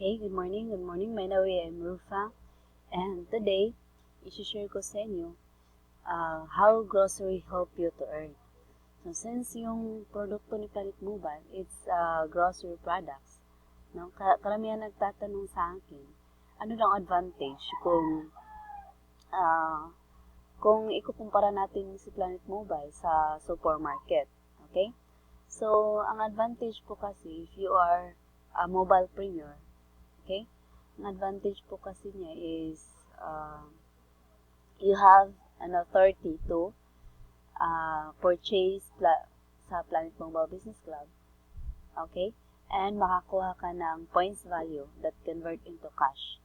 Hey, good morning. Good morning. My name is Rufa. And today, isi-share ko sa inyo how grocery help you to earn. So, since yung produkto ni Planet Mobile, it's grocery products, no? Karamihan nagtatanong sa akin, ano lang advantage uh, kung ikukumpara natin si Planet Mobile sa supermarket. Okay? So, ang advantage po kasi if you are a mobile premier, okay? Ang advantage po kasi niya is you have an authority to purchase sa Planet Mobile Business Club, okay? And makakuha ka ng points value that convert into cash.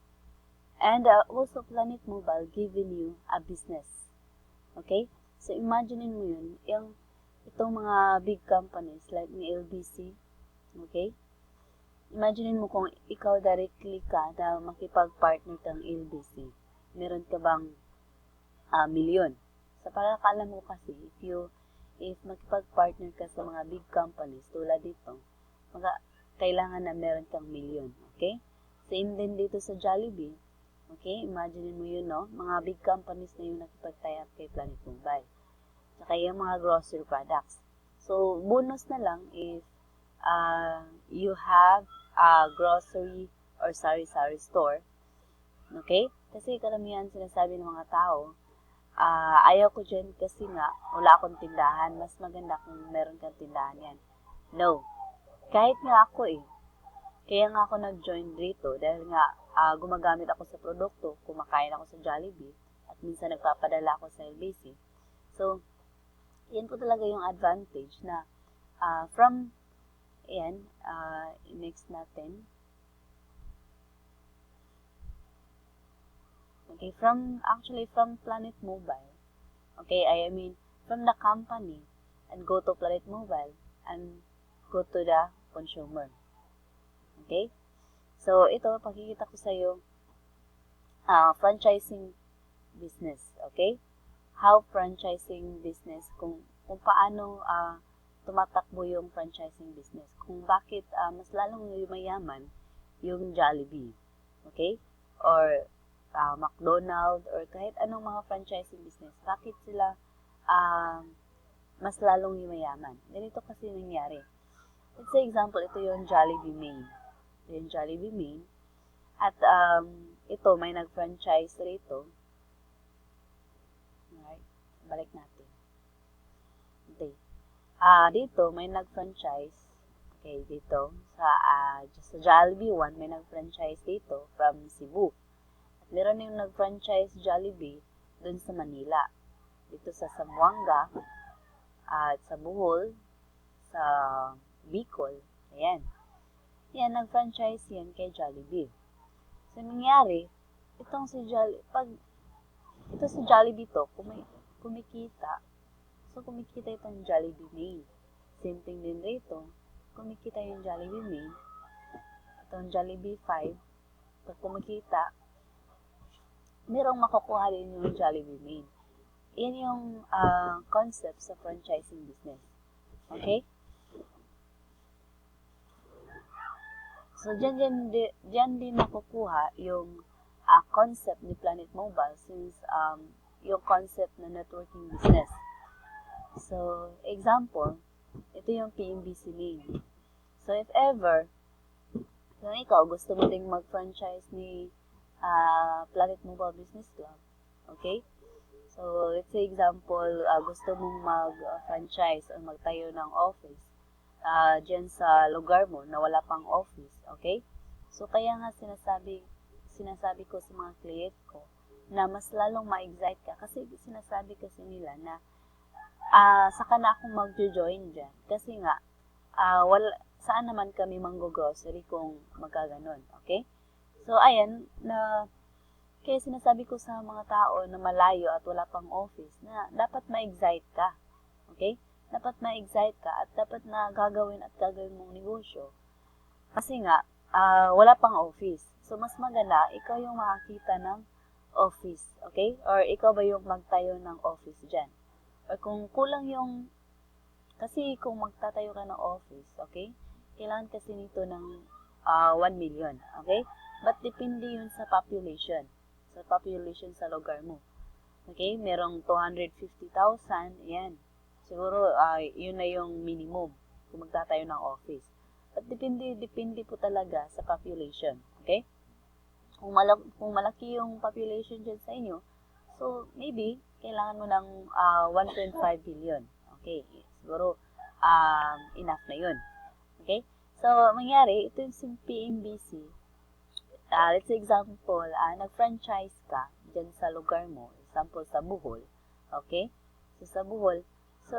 And also Planet Mobile giving you a business, okay? So imagine mo yun, itong mga big companies like ni LBC, okay? Imagine mo kung ikaw directly ka na makipag-partner kang LBC. Meron ka bang milyon? Sa pagkakaalam mo kasi, if makipag-partner ka sa mga big companies tulad dito, kailangan na meron kang milyon. Okay? Same din dito sa Jollibee. Okay? Imagine mo yun, no? Mga big companies na yung nakipag-tie up kay Planet Mobile. Saka yung mga grocery products. So, bonus na lang if you have a grocery or sari-sari store. Okay? Kasi karamihan sinasabi ng mga tao, ayaw ko dyan kasi nga wala akong tindahan. Mas maganda kung meron kang tindahan yan. No. Kahit nga ako Kaya nga ako nag-join dito dahil nga gumagamit ako sa produkto, kumakain ako sa Jollibee, at minsan nagpapadala ako sa LBC. So, yan po talaga yung advantage na next natin. Okay, from Planet Mobile. Okay, I mean, from the company and go to Planet Mobile and go to the consumer. Okay? So, ito, pakikita ko sa iyo franchising business. Okay? How franchising business, kung paano tumatakbo yung franchising business. Kung bakit mas lalong yumayaman yung Jollibee. Okay? Or McDonald's or kahit anong mga franchising business. Bakit sila mas lalong yumayaman? Ganito kasi nangyari. Let's say example, ito yung Jollibee Main. Ito yung Jollibee Main. At ito, may nag-franchise rito. Alright, balik natin. Okay. Dito, may nag-franchise. Okay, dito. Sa Jollibee 1, may nag-franchise dito from Cebu. At meron yung nag-franchise Jollibee dun sa Manila. Dito sa Zamboanga, at sa Bohol, sa Bicol. Ayan. Yan, nag-franchise yan kay Jollibee. So, nangyari, ito si Jollibee to, kumikita. So, kumikita itong Jollibee Main. Same thing din rito, kumikita yung Jollibee Main. Itong Jollibee 5, pag kumikita, merong makukuha din yung Jollibee Main. Yan yung concept sa franchising business. Okay? So, dyan din makukuha yung concept ni Planet Mobile since yung concept na networking business. So, example, ito yung PMBC Main. So, if ever, kung ikaw gusto mo ding mag-franchise ni Planet Mobile Business Club, okay? So, let's say example, gusto mong mag-franchise or magtayo ng office dyan sa lugar mo na wala pang office, okay? So, kaya nga sinasabi ko sa mga client ko na mas lalong ma-excite ka kasi sinasabi kasi nila na saka na akong mag-join dyan kasi nga saan naman kami manggo-grocery kung magkaganon, okay? So, ayan, kaya sinasabi ko sa mga tao na malayo at wala pang office na dapat ma-excite ka, okay? Dapat ma-excite ka at dapat na gagawin mong negosyo. Kasi nga, wala pang office. So, mas maganda, ikaw yung makakita ng office, okay? Or ikaw ba yung magtayo ng office dyan? Or kung kulang kasi kung magtatayo ka ng office, okay? Kailangan kasi nito ng 1 million. Okay? But depende yun sa population. Sa population sa lugar mo. Okay? Merong 250,000. Ayan. Siguro, yun na yung minimum kung magtatayo ng office. But depende po talaga sa population. Okay? Kung malaki yung population dyan sa inyo, so maybe, kailangan mo ng 1.5 billion. Okay? Siguro, enough na yun. Okay? So, mangyari, ito yung PMBC. Let's say example, nag-franchise ka dyan sa lugar mo. Example, sa Bohol. Okay? So, sa Bohol. So,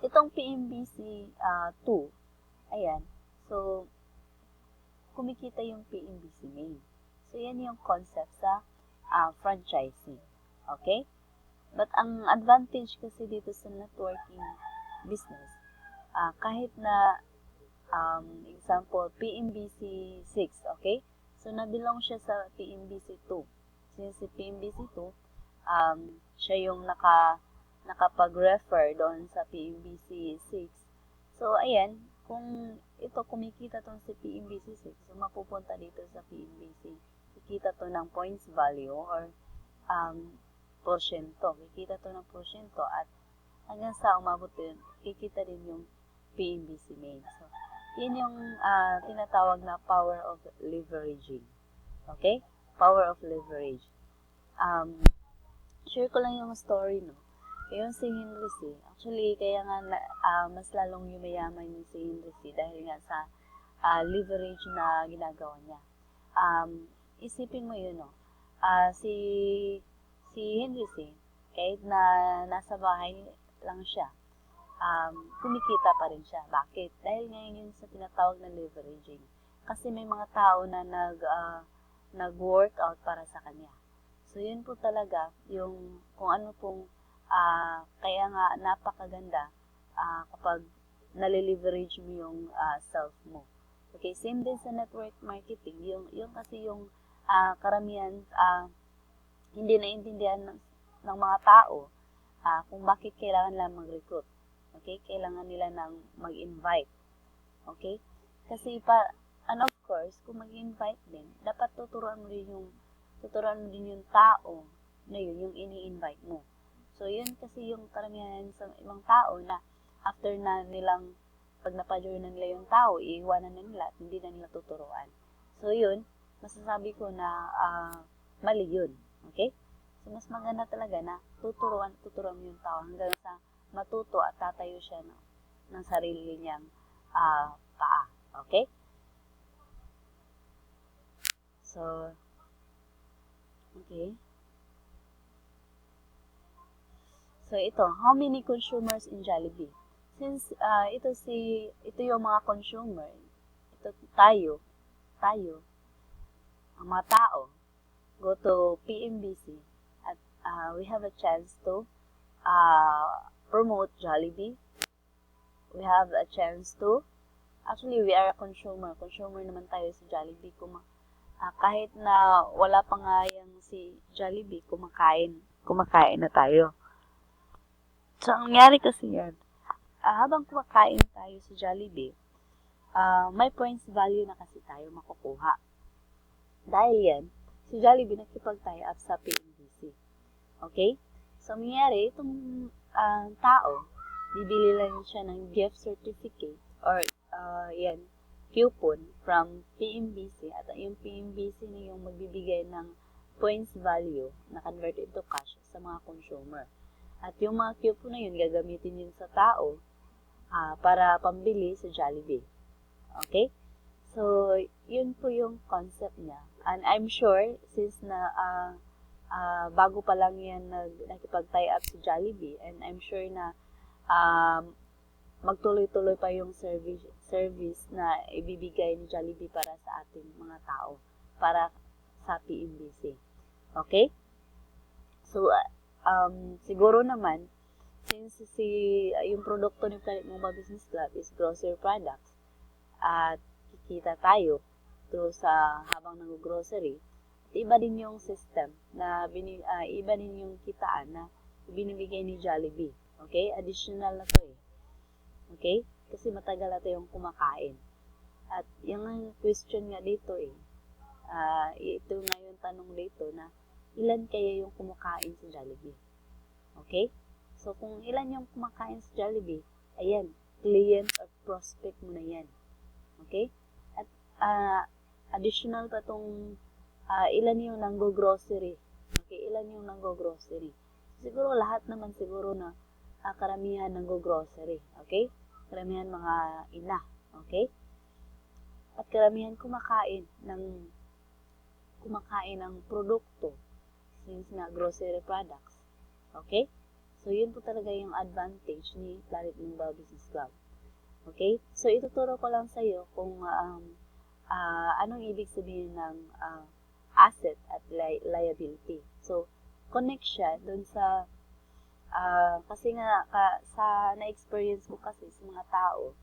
itong PMBC 2, ayan. So, kumikita yung PMBC main. So, yan yung concept sa franchising. Okay? But, ang advantage kasi dito sa networking business, kahit na example, PMBC 6, okay? So, nabilong siya sa PMBC 2. Since si PMBC 2, siya yung nakapag-refer doon sa PMBC 6. So, ayan, kung ito kumikita tong si PMBC 6, so mapupunta dito sa PMBC, kikita to ng points value or porsyento. Kikita to ng porsyento at hanggang sa umabot din, kikita din yung PMBC main. So, yun yung tinatawag na power of leveraging. Okay? Power of leverage. Share ko lang yung story, no? Yung si Henry C. Actually, kaya nga mas lalong yumayaman yung si Henry C. Dahil nga sa leverage na ginagawa niya. Isipin mo yun, no? Si Henry C. Kahit na nasa bahay lang siya, kumikita pa rin siya. Bakit? Dahil ngayon yun sa tinatawag na leveraging. Kasi may mga tao na nag-workout para sa kanya. So, yun po talaga yung kung ano pong kaya nga napakaganda kapag nalileverage mo yung self mo. Okay, same din sa network marketing. Yung kasi yung karamihan hindi naiintindihan ng mga tao kung bakit kailangan nila mag-recruit. Okay? Kailangan nila nang mag-invite. Okay? Kasi and of course, kung mag-invite din, dapat tuturuan mo din yung tao na yun, yung ini-invite mo. So, yun kasi yung karamihan sa ibang tao na after na nilang, pag napajoin na nila yung tao, iiwanan na nila at hindi na nila tuturuan. So, yun, masasabi ko na mali yun. Okay? So, mas maganda talaga na tuturuan mo yung tao hanggang sa matuto at tatayo siya ng sarili niyang paa. Okay? So, okay. So, ito, how many consumers in Jollibee? Since ito yung mga consumer, ito tayo, ang mga tao, go to PMBC at we have a chance to promote Jollibee. We have a chance to, actually we are a consumer naman tayo sa Jollibee. Kahit na wala pa nga yung si Jollibee, kumakain na tayo. So, ang nangyari kasi yan, habang kumakain tayo sa Jollibee, may points value na kasi tayo makukuha. Dahil yan, si Jollibee nakipag-tie up sa PMBC. Okay? So, mangyari, itong tao, bibili lang siya ng gift certificate or coupon from PMBC at yung PMBC na yung magbibigay ng points value na convert into cash sa mga consumer. At yung mga coupon na yun, gagamitin yun sa tao para pambili sa Jollibee. Okay? So, yun po yung concept niya. And I'm sure, since na bago pa lang yan nakipag-tie up sa Jollibee, and I'm sure na magtuloy-tuloy pa yung service na ibibigay ni Jollibee para sa ating mga tao, para sa PMBC. Okay? So, siguro naman, since yung produkto ni Planet Mobile Business Club is grocery products, at kikita tayo through sa habang nag-grocery, iba din yung system na iba din yung kitaan na binibigay ni Jollibee. Okay? Additional na to eh. Okay? Kasi matagal na tayong kumakain. At yung question nga dito ito nga yung tanong dito na ilan kaya yung kumakain sa Jollibee? Okay? So, kung ilan yung kumakain sa Jollibee, ayan, client or prospect mo na yan. Okay? At additional pa tong ilan yung nanggo-grocery. Okay, ilan yung nanggo-grocery. Siguro lahat naman siguro na karamihan nanggo-grocery. Okay? Karamihan mga ina. Okay? At karamihan kumakain ng produkto since nga grocery products. Okay? So, yun po talaga yung advantage ni Planet Mobile Business Club. Okay? So, ituturo ko lang sa iyo kung anong ibig sabihin ng asset at liability. So, connect siya dun sa kasi nga sa na-experience ko kasi sa mga tao,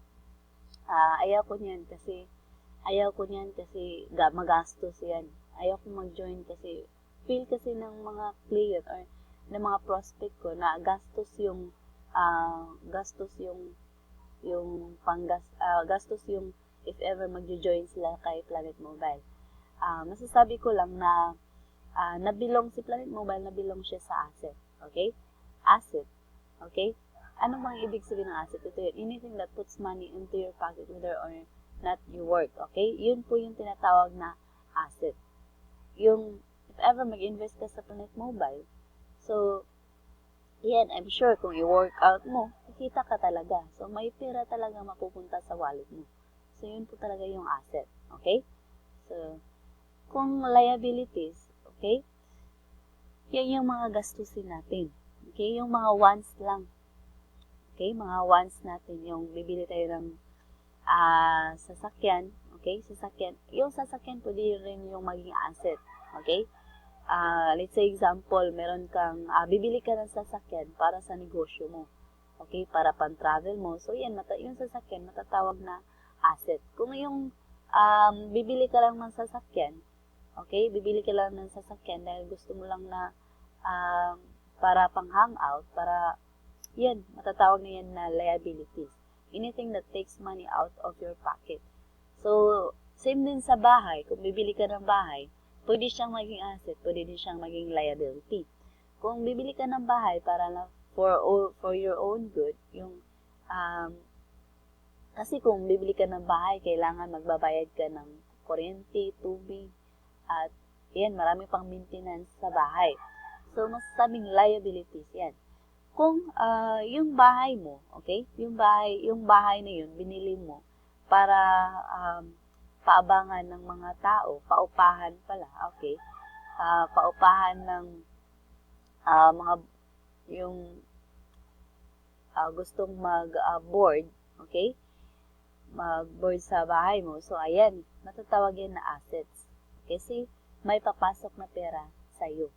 ayaw ko niyan kasi magastos yan. Ayaw ko mag-join kasi feel kasi ng mga client or ng mga prospect ko na gastos yung gastos yung if ever magjo-join sila kay Planet Mobile. Masasabi ko lang na nabilong si Planet Mobile, nabilong siya sa asset. Okay? Asset. Okay? Ano bang ibig sabihin ng asset? Ito yun. Anything that puts money into your pocket, whether or not you work. Okay? Yun po yung tinatawag na asset. Yung, if ever mag-invest ka sa Planet Mobile, so, yan, I'm sure kung i-workout mo, kikita ka talaga. So, may pera talaga mapupunta sa wallet mo. So, yun po talaga yung asset. Okay? So, kung liabilities, okay? Yan yung mga gastusin natin. Okay? Yung mga wants lang. Okay? Mga wants natin. Yung bibili tayo ng sasakyan. Okay? Sasakyan. Yung sasakyan, pwede rin yung maging asset. Okay? Let's say example, meron kang, bibili ka ng sasakyan para sa negosyo mo. Okay? Para pan-travel mo. So, yan, yung sasakyan, matatawag na asset. Kung yung bibili ka lang ng sasakyan, okay? Bibili ka lang ng sasakyan dahil gusto mo lang na para pang hangout, para, yan, matatawag na yan na liabilities. Anything that takes money out of your pocket. So, same din sa bahay. Kung bibili ka ng bahay, pwede siyang maging asset, pwede din siyang maging liability. Kung bibili ka ng bahay para lang for your own good, yung kasi kung bibili ka ng bahay, kailangan magbabayad ka ng kuryente, tubig, at yan, marami pang maintenance sa bahay. So, masasabing liabilities yan. Kung yung bahay mo, okay? Yung bahay na yun, binili mo para paabangan ng mga tao, paupahan pala, okay? Paupahan ng mga yung gustong mag-board, okay? Mag-board sa bahay mo. So, ayan, matatawag yan na assets. Kasi may papasok na pera sa iyo.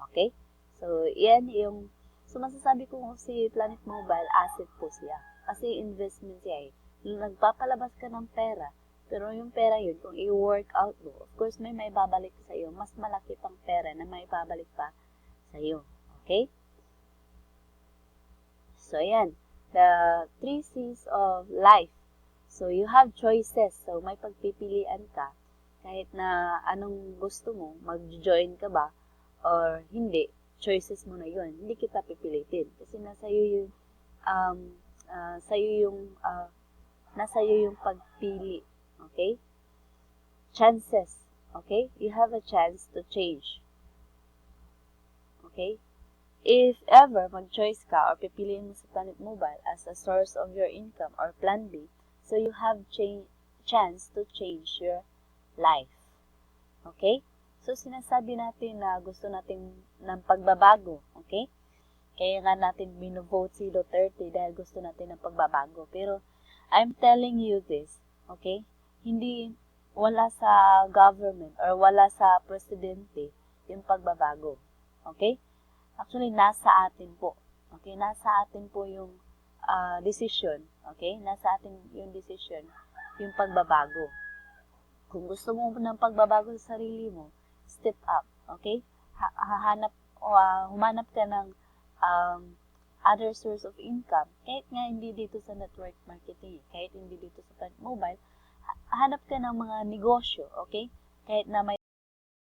Okay? So, yan yung so, masasabi ko si Planet Mobile, asset po siya. Kasi investment siya Nagpapalabas ka ng pera, pero yung pera yun, kung i-work out mo, of course, may babalik sa iyo. Mas malaki pang pera na may babalik pa sa iyo. Okay? So, yan. The 3 C's of life. So, you have choices. So, may pagpipilian ka. Kahit na anong gusto mo, mag-join ka ba or hindi, choices mo na yun. Hindi kita pipilitin. Kasi nasa iyo yung pagpili. Okay? Chances. Okay? You have a chance to change. Okay? If ever mag-choice ka or pipiliin mo sa Planet Mobile as a source of your income or plan B, so you have chance to change your life. Okay? So, sinasabi natin na gusto natin ng pagbabago. Okay? Kaya nga natin binovote si Duterte dahil gusto natin ng pagbabago. Pero, I'm telling you this, okay? Wala sa government or wala sa presidente yung pagbabago. Okay? Actually, nasa atin po. Okay? Nasa atin po yung decision. Okay? Nasa atin yung decision, yung pagbabago. Kung gusto mo ng pagbabago sa sarili mo, step up, okay? Humanap ka ng other source of income. Kahit nga hindi dito sa network marketing, kahit hindi dito sa Planet Mobile, hanap ka ng mga negosyo, okay? Kahit na may